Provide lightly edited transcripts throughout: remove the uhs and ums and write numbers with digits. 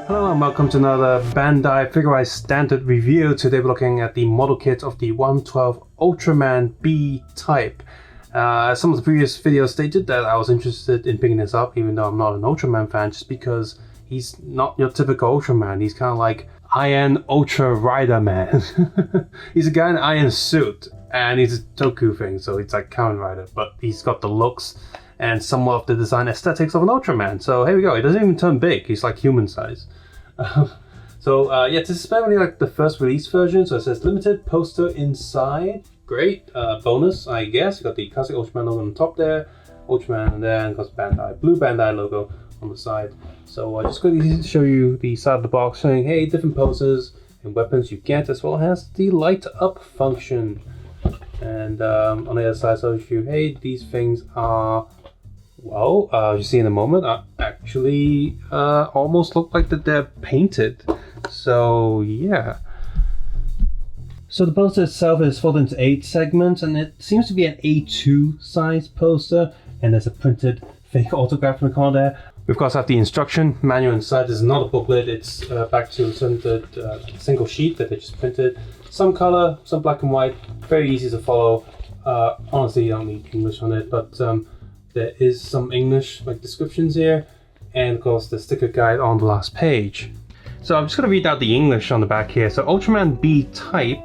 Hello and welcome to another BanDai Figurized Standard review. Today we're looking at the model kit of the 112 Ultraman B type. Some of the previous videos stated that I was interested in picking this up, even though I'm not an Ultraman fan, just because he's not your typical Ultraman. He's kind of like Iron Ultra Rider Man. He's a guy in an iron suit, and he's a Toku thing, so it's like Kamen Rider, but he's got the looks and somewhat of the design aesthetics of an Ultraman. So here we go. He doesn't even turn big. He's like human size. This is apparently like the first release version. So it says limited poster inside. Great. Bonus, I guess. You got the classic Ultraman logo on the top there. Ultraman, and then got the BanDai, blue BanDai logo on the side. So just going to show you the side of the box, showing hey, different poses and weapons you get, as well as the light up function. And on the other side, so I'll show you hey, these things are, well, you see in a moment, actually almost look like that they're painted. So yeah. So the poster itself is folded into 8 segments, and it seems to be an A2 size poster. And there's a printed fake autograph in the corner there. We of course have the instruction manual inside. This is not a booklet. It's back to a single sheet that they just printed. Some color, some black and white. Very easy to follow. Honestly, you don't need English on it, but there is some English like descriptions here, and of course the sticker guide on the last page. So I'm just going to read out the English on the back here. So Ultraman B type,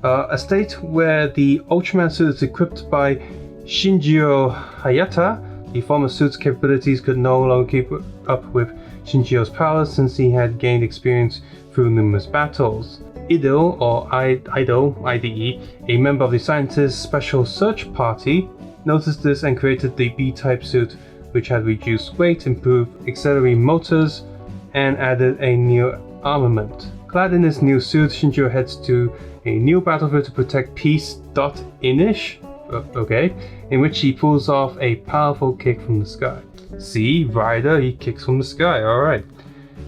a state where the Ultraman suit is equipped by Shinjiro Hayata. The former suit's capabilities could no longer keep up with Shinjiro's powers since he had gained experience through numerous battles. Ido, or Ido, IDE, a member of the scientist's special search party, noticed this and created the B-type suit, which had reduced weight, improved auxiliary motors, and added a new armament. Clad in his new suit, Shinjiro heads to a new battlefield to protect Peace.Inish, in which he pulls off a powerful kick from the sky. See, Rider, he kicks from the sky, alright.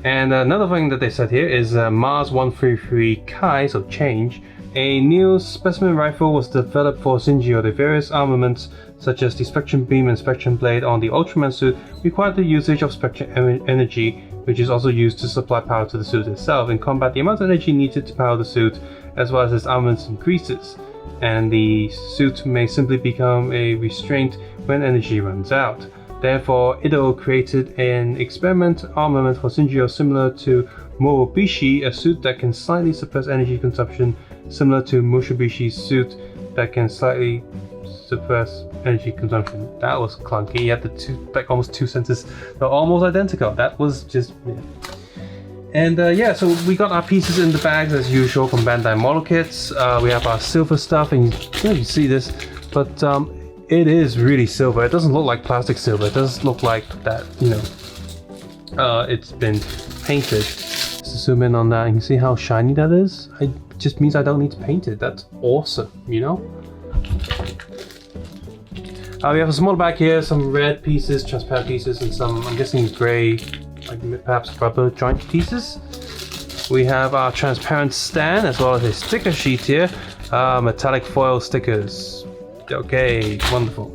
And another thing that they said here is Mars 133 Kai, so change. A new specimen rifle was developed for Shinjiro. The various armaments, such as the Spectrum Beam and Spectrum Blade on the Ultraman suit, require the usage of Spectrum energy, which is also used to supply power to the suit itself. In combat, the amount of energy needed to power the suit, as well as its armaments, increases, and the suit may simply become a restraint when energy runs out. Therefore, Ido created an experiment armament for Shinjiro similar to Morobishi, a suit that can slightly suppress energy consumption, similar to Mushibishi's suit that can slightly suppress energy consumption. That was clunky. You had the two, like almost 2 sentences. They're almost identical. That was just, yeah. And so we got our pieces in the bags as usual from BanDai model kits. We have our silver stuff, and you can't see this, but it is really silver. It doesn't look like plastic silver. It does look like that, it's been painted. Just zoom in on that, and you can see how shiny that is. It just means I don't need to paint it. That's awesome, We have a small bag here, some red pieces, transparent pieces, and some, I'm guessing, gray, like perhaps rubber joint pieces. We have our transparent stand, as well as a sticker sheet here, metallic foil stickers. Okay, wonderful.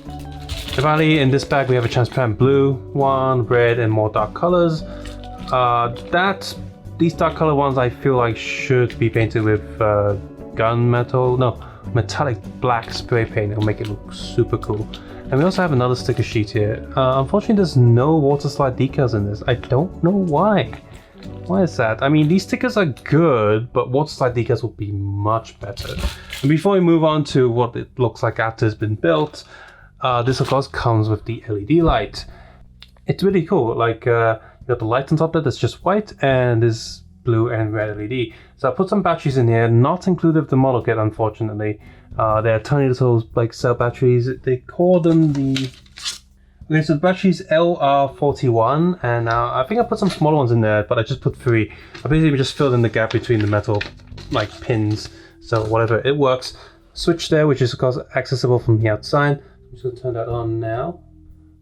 And finally, in this bag we have a transparent blue one, red, and more dark colors. These dark color ones I feel like should be painted with metallic black spray paint. It'll make it look super cool. And we also have another sticker sheet here. Unfortunately, there's no water slide decals in this. I don't know why. Why is that? I mean, these stickers are good, but water slide decals would be much better. And before we move on to what it looks like after it's been built, this of course comes with the LED light. It's really cool. Like, you got the light on top that's just white, and this blue and red LED. So I put some batteries in here, not included with the model kit, unfortunately. They're tiny little like cell batteries. They call them the... Okay, so the battery's LR41, and I think I put some smaller ones in there, but I just put 3. I basically just filled in the gap between the metal like pins, so whatever, it works. Switch there, which is of course accessible from the outside. I'm just going to turn that on now.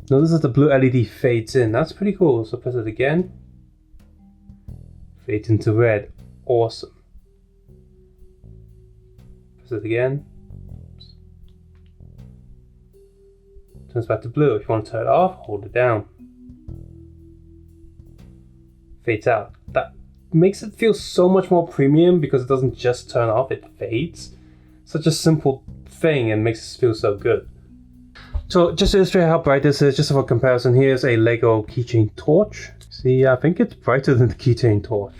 Now this is the blue LED fades in. That's pretty cool. So press it again. Fades into red. Awesome. Press it again. Turns back to blue. If you want to turn it off, hold it down. fades out. That makes it feel so much more premium because it doesn't just turn off, it fades. Such a simple thing and makes it feel so good. So just to illustrate how bright this is, just for comparison, here's a Lego keychain torch. See, I think it's brighter than the keychain torch.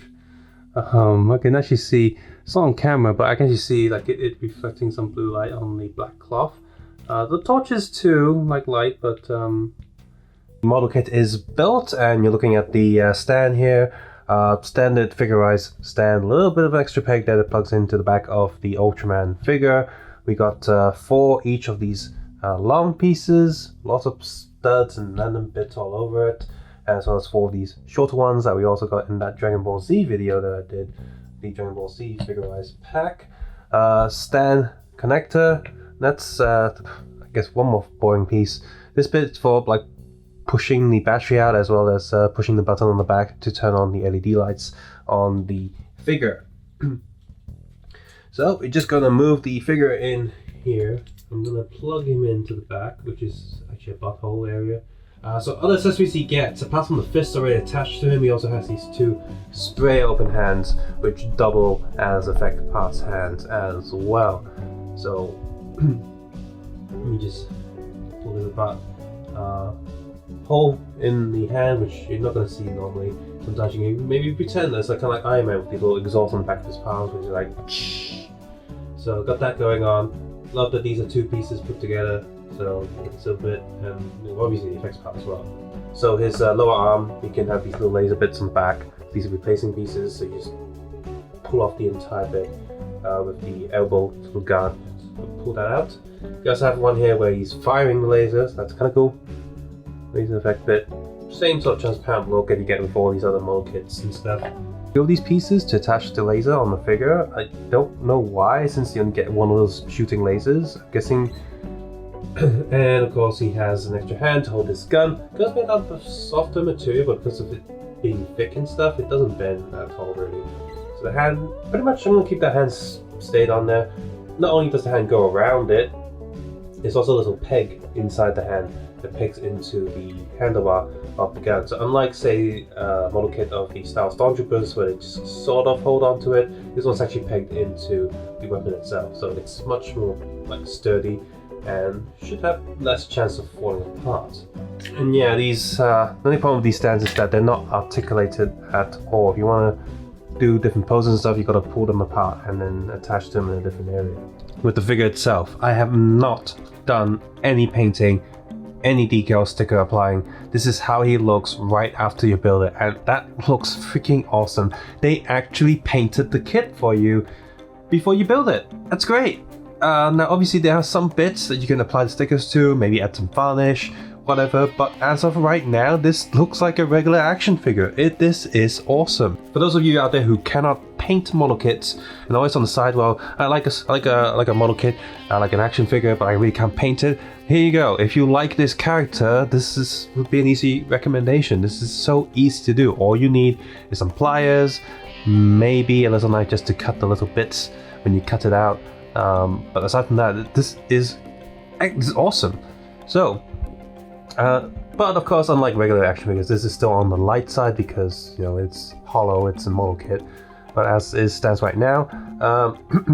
I can actually see, it's not on camera, but I can actually see like it reflecting some blue light on the black cloth. The torch is too, like light, but the model kit is built, and you're looking at the stand here. Standard figurized stand, a little bit of an extra peg that it plugs into the back of the Ultraman figure. We got 4 each of these long pieces, lots of studs and random bits all over it, as well as 4 of these shorter ones that we also got in that Dragon Ball Z video that I did, the Dragon Ball Z figurized pack. Stand connector, that's I guess one more boring piece. This bit's for like pushing the battery out, as well as pushing the button on the back to turn on the LED lights on the figure. So we're just gonna move the figure in here. I'm gonna plug him into the back, which is actually a butthole area. So other accessories he gets, apart from the fists already attached to him, he also has these 2 spray open hands, which double as effect parts hands as well. So let me just pull this apart. Hole in the hand, which you're not going to see normally. Sometimes you can maybe pretend that's like kind of like Iron Man with the little exhaust on the back of his palms, which is like so got that going on. Love that these are 2 pieces put together, so it's a bit, and obviously the effects part as well. So his lower arm, you can have these little laser bits on the back. These are replacing pieces, so you just pull off the entire bit with the elbow little guard. Pull that out. You also have one here where he's firing the lasers. That's kind of cool. Laser effect bit. Same sort of transparent look that you get with all these other model kits and stuff. Build these pieces to attach the laser on the figure. I don't know why, since you only get one of those shooting lasers, I'm guessing. And of course he has an extra hand to hold his gun. It's made out of softer material, but because of it being thick and stuff, it doesn't bend at all really. So the hand, pretty much I'm going to keep that hand stayed on there. Not only does the hand go around it, there's also a little peg inside the hand that pegs into the handlebar of the gun. So unlike say model kit of the Star Wars Stormtroopers where they just sort of hold on to it, this one's actually pegged into the weapon itself. So it's much more like sturdy and should have less chance of falling apart. And yeah, these the only problem with these stands is that they're not articulated at all. If you want to do different poses and stuff, you've got to pull them apart and then attach them in a different area. With the figure itself, I have not done any painting, any decal sticker applying. This is how he looks right after you build it, and that looks freaking awesome. They actually painted the kit for you before you build it. That's great. Now obviously there are some bits that you can apply the stickers to, maybe add some varnish, whatever, but as of right now, this looks like a regular action figure. This is awesome. For those of you out there who cannot paint model kits and always on the side, well, I like a model kit, I like an action figure, but I really can't paint it. Here you go. If you like this character, would be an easy recommendation. This is so easy to do. All you need is some pliers, maybe a little knife just to cut the little bits when you cut it out. But aside from that, this is awesome. So, but of course, unlike regular action figures, this is still on the light side because, you know, it's hollow, it's a model kit. But as it stands right now,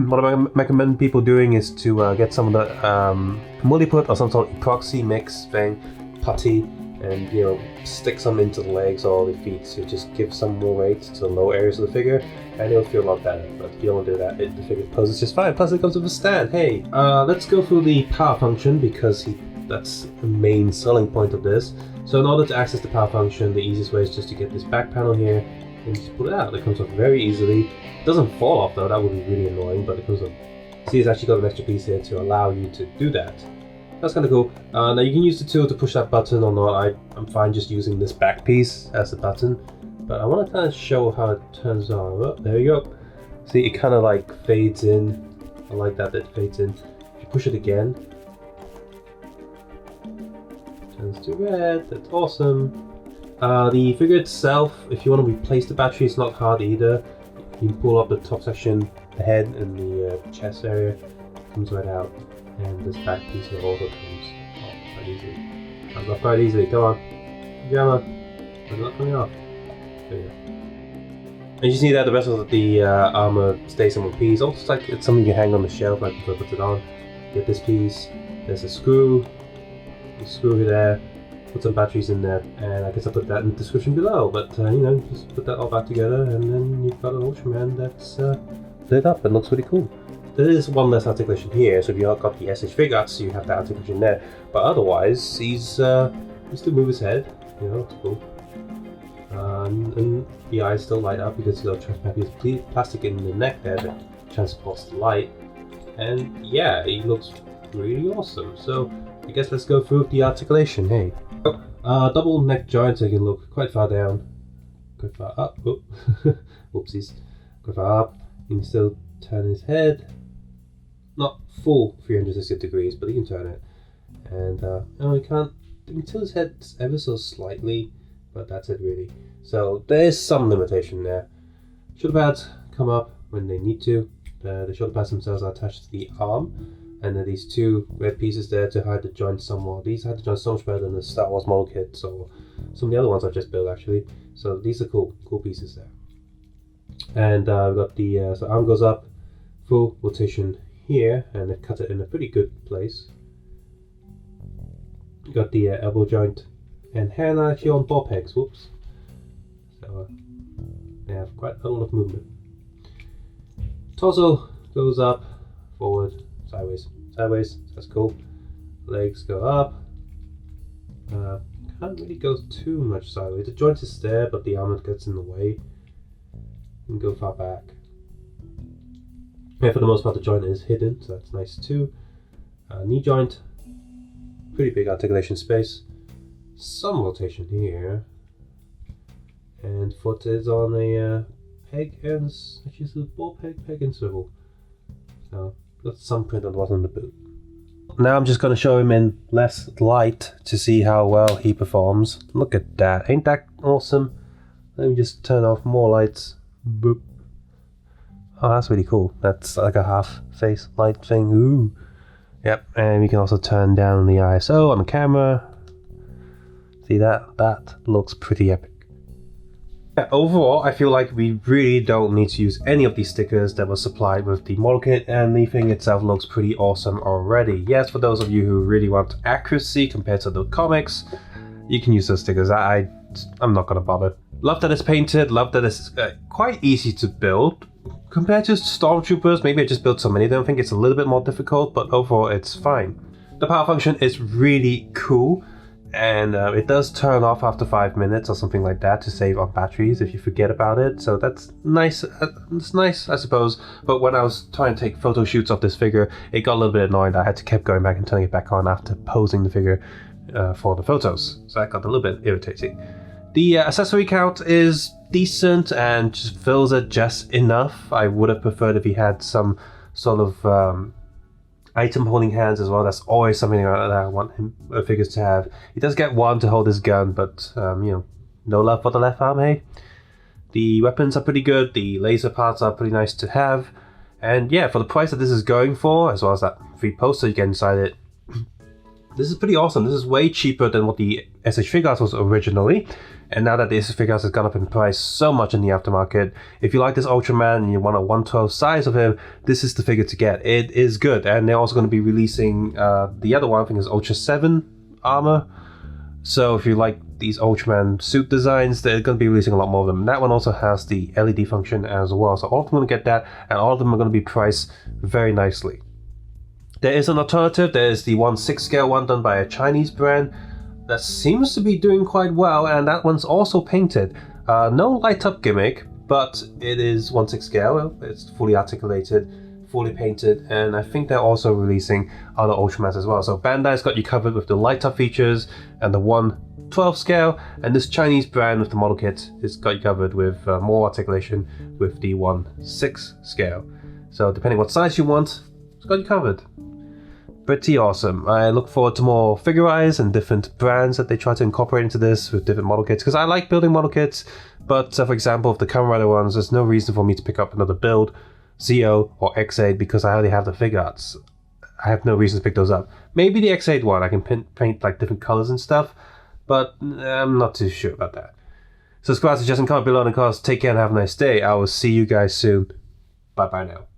what I recommend people doing is to get some of the multi-put or some sort of epoxy mix thing, putty, and you know, stick some into the legs or the feet to just give some more weight to the lower areas of the figure, and it'll feel a lot better. But if you don't want to do that, the figure poses just fine. Plus, it comes with a stand. Hey, let's go through the power function because that's the main selling point of this. So in order to access the power function, the easiest way is just to get this back panel here and just pull it out. It comes off very easily. It doesn't fall off though, that would be really annoying, but it comes off. See, it's actually got an extra piece here to allow you to do that. That's kind of cool. Now you can use the tool to push that button or not. I'm fine just using this back piece as a button, but I want to kind of show how it turns on. Oh, there you go. See, it kind of like fades in. I like that it fades in. If you push it again, turns to red. That's awesome. The figure itself, if you want to replace the battery, it's not hard either. You can pull up the top section, the head and the chest area, comes right out, and this back piece here also comes off quite easily. Comes off quite easily. Come on, Gamma, it's not coming off. So yeah. And you see that the rest of the armor stays in one piece. Also, it's like it's something you hang on the shelf, like before I put it on. Get this piece. There's a screw. You screw it there. Put some batteries in there, and I guess I'll put that in the description below. But you know, just put that all back together, and then you've got an Ultraman that's lit up and looks really cool. There is one less articulation here, so if you've got the SH figuarts, you have that articulation there. But otherwise, he's still move his head. You know, it's cool. And the eyes still light up because he's got transparent plastic in the neck there that transports the light. And yeah, he looks really awesome. So I guess let's go through the articulation. Hey, double neck joint, so you can look quite far down, quite far up. Oh. Whoopsies, quite far up. You can still turn his head, not full 360 degrees, but you can turn it. And no, you can't. You can tilt his head ever so slightly, but that's it really. So there is some limitation there. Shoulder pads come up when they need to. The shoulder pads themselves are attached to the arm, and then these two red pieces there to hide the joints somewhat. These hide the joints so much better than the Star Wars model kits or some of the other ones I've just built actually. So these are cool pieces there. And we've got the so arm goes up, full rotation here, and they've cut it in a pretty good place. You've got the elbow joint and hand are actually on ball pegs. Whoops. So they have quite a lot of movement. Torso goes up, forward, sideways, that's cool. Legs go up. Can't really go too much sideways. The joint is there, but the armor gets in the way. And go far back. Yeah, for the most part the joint is hidden, so that's nice too. Knee joint, pretty big articulation space. Some rotation here. And foot is on a peg and actually it's a ball peg and swivel. So got some print on the bottom of the boot. Now I'm just going to show him in less light to see how well he performs. Look at that, ain't that awesome? Let me just turn off more lights. Boop. Oh, that's really cool. That's like a half face light thing. Ooh. Yep, and we can also turn down the ISO on the camera. See that? That looks pretty epic. Yeah, overall, I feel like we really don't need to use any of these stickers that were supplied with the model kit, and the thing itself looks pretty awesome already. Yes, for those of you who really want accuracy compared to the comics, you can use those stickers. I'm not gonna bother. Love that it's painted, love that it's quite easy to build. Compared to Stormtroopers, maybe I just built so many of them, I think it's a little bit more difficult, but overall it's fine. The power function is really cool, and it does turn off after 5 minutes or something like that to save on batteries if you forget about it, so that's nice. It's nice, I suppose, but when I was trying to take photo shoots of this figure, it got a little bit annoying that I had to keep going back and turning it back on after posing the figure for the photos, so that got a little bit irritating. The accessory count is decent and just fills it just enough. I would have preferred if he had some sort of item holding hands as well. That's always something that I want figures to have. He does get one to hold his gun, but you know, no love for the left arm, hey? The weapons are pretty good, the laser parts are pretty nice to have, and yeah, for the price that this is going for, as well as that free poster you get inside it, this is pretty awesome. This is way cheaper than what the SH figuarts was originally. And now that the SH figuarts has gone up in price so much in the aftermarket, if you like this Ultraman and you want a 1/12 size of him, this is the figure to get. It is good. And they're also going to be releasing the other one, I think is Ultra 7 armor. So if you like these Ultraman suit designs, they're going to be releasing a lot more of them. That one also has the LED function as well. So all of them are going to get that, and all of them are going to be priced very nicely. There is an alternative. There is the 1/6 scale one done by a Chinese brand that seems to be doing quite well, and that one's also painted. No light up gimmick, but it is 1/6 scale. It's fully articulated, fully painted, and I think they're also releasing other Ultramans as well. So BanDai's got you covered with the light up features and the 1/12 scale, and this Chinese brand with the model kit has got you covered with more articulation with the 1/6 scale. So depending what size you want, it's got you covered. Pretty awesome. I look forward to more figure eyes and different brands that they try to incorporate into this with different model kits, because I like building model kits, but for example, if the Kamen Rider ones, there's no reason for me to pick up another build, ZO or X8, because I already have the figure arts. I have no reason to pick those up. Maybe the X8 one, I can paint like different colors and stuff, but I'm not too sure about that. Subscribe, suggest, and comment below, and of course, take care and have a nice day. I will see you guys soon. Bye-bye now.